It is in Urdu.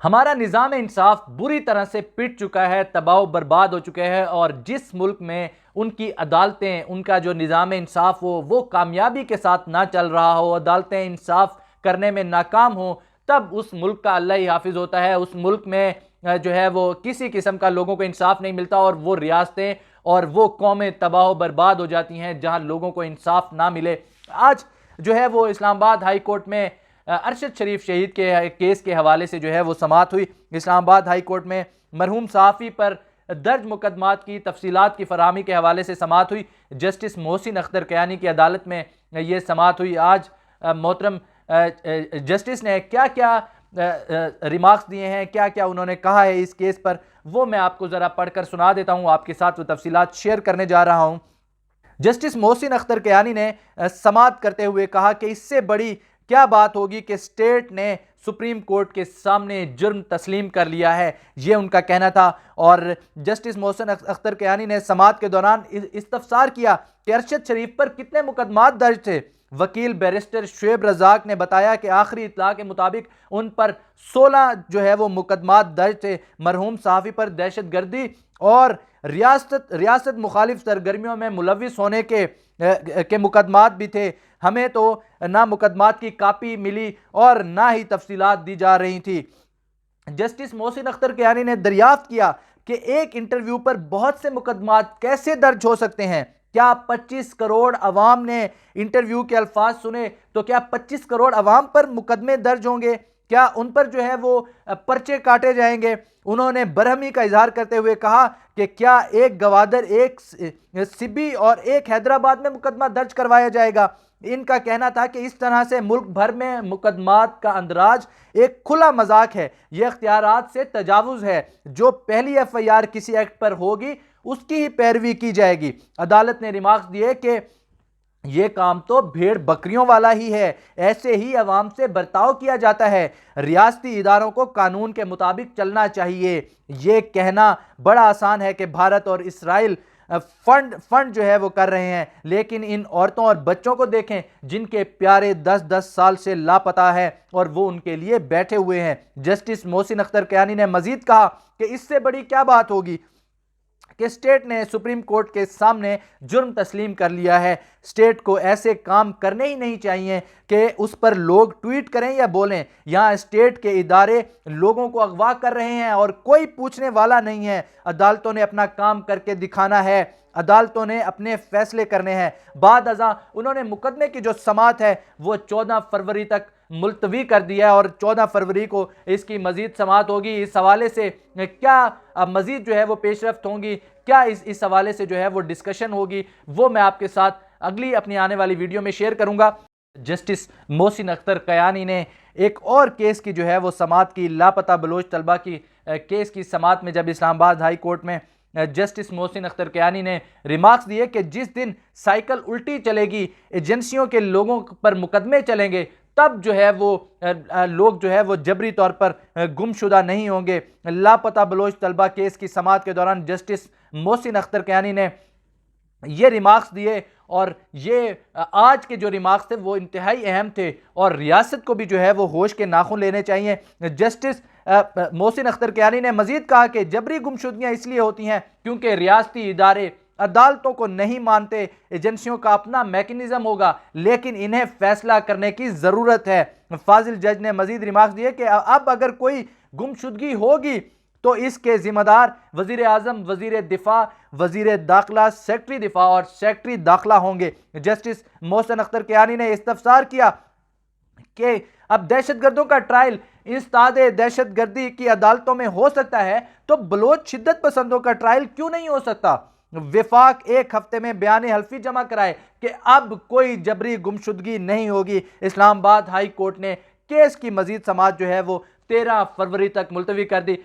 ہمارا نظام انصاف بری طرح سے پٹ چکا ہے، تباہ و برباد ہو چکے ہیں، اور جس ملک میں ان کی عدالتیں، ان کا جو نظام انصاف ہو وہ کامیابی کے ساتھ نہ چل رہا ہو، عدالتیں انصاف کرنے میں ناکام ہوں، تب اس ملک کا اللہ ہی حافظ ہوتا ہے۔ اس ملک میں جو ہے وہ کسی قسم کا لوگوں کو انصاف نہیں ملتا، اور وہ ریاستیں اور وہ قومیں تباہ و برباد ہو جاتی ہیں جہاں لوگوں کو انصاف نہ ملے۔ آج جو ہے وہ اسلام آباد ہائی کورٹ میں ارشد شریف شہید کے کیس کے حوالے سے جو ہے وہ سماعت ہوئی۔ اسلام آباد ہائی کورٹ میں مرحوم صحافی پر درج مقدمات کی تفصیلات کی فراہمی کے حوالے سے سماعت ہوئی۔ جسٹس محسن اختر کیانی کی عدالت میں یہ سماعت ہوئی۔ آج محترم جسٹس نے کیا کیا ریمارکس دیے ہیں، کیا کیا انہوں نے کہا ہے اس کیس پر، وہ میں آپ کو ذرا پڑھ کر سنا دیتا ہوں، آپ کے ساتھ وہ تفصیلات شیئر کرنے جا رہا ہوں۔ جسٹس محسن اختر کیانی نے سماعت کرتے ہوئے کہا کہ اس سے بڑی کیا بات ہوگی کہ اسٹیٹ نے سپریم کورٹ کے سامنے جرم تسلیم کر لیا ہے، یہ ان کا کہنا تھا۔ اور جسٹس محسن اختر کیانی نے سماعت کے دوران استفسار کیا کہ ارشد شریف پر کتنے مقدمات درج تھے۔ وکیل بیرسٹر شعیب رزاق نے بتایا کہ آخری اطلاع کے مطابق ان پر 16 جو ہے وہ مقدمات درج تھے۔ مرحوم صحافی پر دہشت گردی اور ریاست مخالف سرگرمیوں میں ملوث ہونے کے مقدمات بھی تھے۔ ہمیں تو نہ مقدمات کی کاپی ملی اور نہ ہی تفصیلات دی جا رہی تھی۔ جسٹس محسن اختر کیانی نے دریافت کیا کہ ایک انٹرویو پر بہت سے مقدمات کیسے درج ہو سکتے ہیں؟ کیا 25 کروڑ عوام نے انٹرویو کے الفاظ سنے تو کیا 25 کروڑ عوام پر مقدمے درج ہوں گے؟ کیا ان پر جو ہے وہ پرچے کاٹے جائیں گے؟ انہوں نے برہمی کا اظہار کرتے ہوئے کہا کہ کیا ایک گوادر، ایک سبی اور ایک حیدرآباد میں مقدمہ درج کروایا جائے گا؟ ان کا کہنا تھا کہ اس طرح سے ملک بھر میں مقدمات کا اندراج ایک کھلا مذاق ہے، یہ اختیارات سے تجاوز ہے۔ جو پہلی ایف آئی آر کسی ایکٹ پر ہوگی اس کی ہی پیروی کی جائے گی۔ عدالت نے ریمارکس دیے کہ یہ کام تو بھیڑ بکریوں والا ہی ہے، ایسے ہی عوام سے برتاؤ کیا جاتا ہے۔ ریاستی اداروں کو قانون کے مطابق چلنا چاہیے۔ یہ کہنا بڑا آسان ہے کہ بھارت اور اسرائیل فنڈ جو ہے وہ کر رہے ہیں، لیکن ان عورتوں اور بچوں کو دیکھیں جن کے پیارے 10 سال سے لاپتہ ہیں اور وہ ان کے لیے بیٹھے ہوئے ہیں۔ جسٹس محسن اختر کیانی نے مزید کہا کہ اس سے بڑی کیا بات ہوگی کہ اسٹیٹ نے سپریم کورٹ کے سامنے جرم تسلیم کر لیا ہے۔ اسٹیٹ کو ایسے کام کرنے ہی نہیں چاہیے کہ اس پر لوگ ٹویٹ کریں یا بولیں۔ یہاں اسٹیٹ کے ادارے لوگوں کو اغوا کر رہے ہیں اور کوئی پوچھنے والا نہیں ہے۔ عدالتوں نے اپنا کام کر کے دکھانا ہے، عدالتوں نے اپنے فیصلے کرنے ہیں۔ بعد ازاں انہوں نے مقدمے کی جو سماعت ہے وہ 14 فروری تک ملتوی کر دیا ہے، اور 14 فروری کو اس کی مزید سماعت ہوگی۔ اس حوالے سے کیا مزید جو ہے وہ پیش رفت ہوں گی، کیا اس حوالے سے جو ہے وہ ڈسکشن ہوگی، وہ میں آپ کے ساتھ اگلی اپنی آنے والی ویڈیو میں شیئر کروں گا۔ جسٹس محسن اختر کیانی نے ایک اور کیس کی جو ہے وہ سماعت کی، لاپتہ بلوچ طلبہ کی کیس کی سماعت میں جب اسلام آباد ہائی کورٹ میں جسٹس محسن اختر کیانی نے ریمارکس دیے کہ جس دن سائیکل الٹی چلے گی، ایجنسیوں کے لوگوں پر مقدمے چلیں گے، تب جو ہے وہ لوگ جو ہے وہ جبری طور پر گمشدہ نہیں ہوں گے۔ لاپتہ بلوچ طلبہ کیس کی سماعت کے دوران جسٹس محسن اختر کیانی نے یہ ریمارکس دیے، اور یہ آج کے جو ریمارکس تھے وہ انتہائی اہم تھے، اور ریاست کو بھی جو ہے وہ ہوش کے ناخن لینے چاہیے۔ جسٹس محسن اختر کیانی نے مزید کہا کہ جبری گمشدگیاں اس لیے ہوتی ہیں کیونکہ ریاستی ادارے عدالتوں کو نہیں مانتے۔ ایجنسیوں کا اپنا میکنزم ہوگا لیکن انہیں فیصلہ کرنے کی ضرورت ہے۔ فاضل جج نے مزید ریمارکس دیے کہ اب اگر کوئی گمشدگی ہوگی تو اس کے ذمہ دار وزیر اعظم، وزیر دفاع، وزیر داخلہ، سیکرٹری دفاع اور سیکرٹری داخلہ ہوں گے۔ جسٹس محسن اختر کیانی نے استفسار کیا کہ اب دہشت گردوں کا ٹرائل انسداد دہشت گردی کی عدالتوں میں ہو سکتا ہے تو بلوچ شدت پسندوں کا ٹرائل کیوں نہیں ہو سکتا؟ وفاق ایک ہفتے میں بیان حلفی جمع کرائے کہ اب کوئی جبری گمشدگی نہیں ہوگی۔ اسلام آباد ہائی کورٹ نے کیس کی مزید سماعت جو ہے وہ 13 فروری تک ملتوی کر دی۔